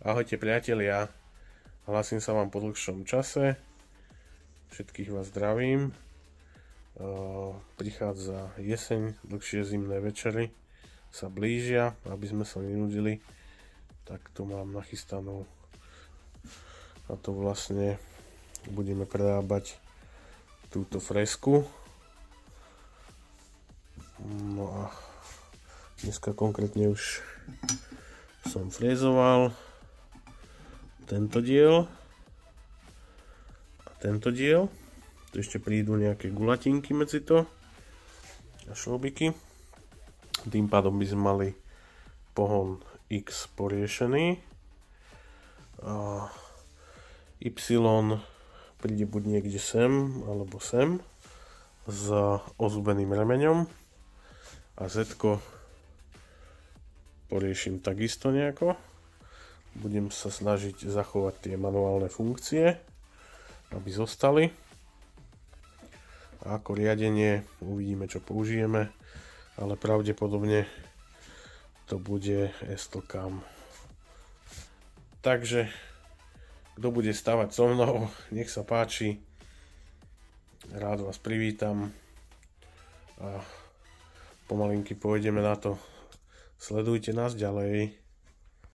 Ahojte priatelia, hlasím sa vám po dlhšom čase, všetkých vás zdravím. Prichádza jeseň, dlhšie zimné večery sa blížia, aby sme sa nenudili, tak tu mám nachystanú a to vlastne budeme prerábať túto fresku. No a dneska konkrétne už som frézoval tento diel a tento diel. Tu ešte prídu nejaké gulatinky medzi to a šrobiky. Tým pádom by sme mali pohon X poriešený. A Y príde buď niekde sem alebo sem s ozubeným remeňom a Z poriešim takisto nejako. Budem sa snažiť zachovať tie manuálne funkcie, aby zostali. A ako riadenie uvidíme, čo použijeme, ale pravdepodobne to bude Estlcam. Takže, kto bude stavať so mnou, nech sa páči. Rád vás privítam a pomalinky pôjdeme na to. Sledujte nás ďalej.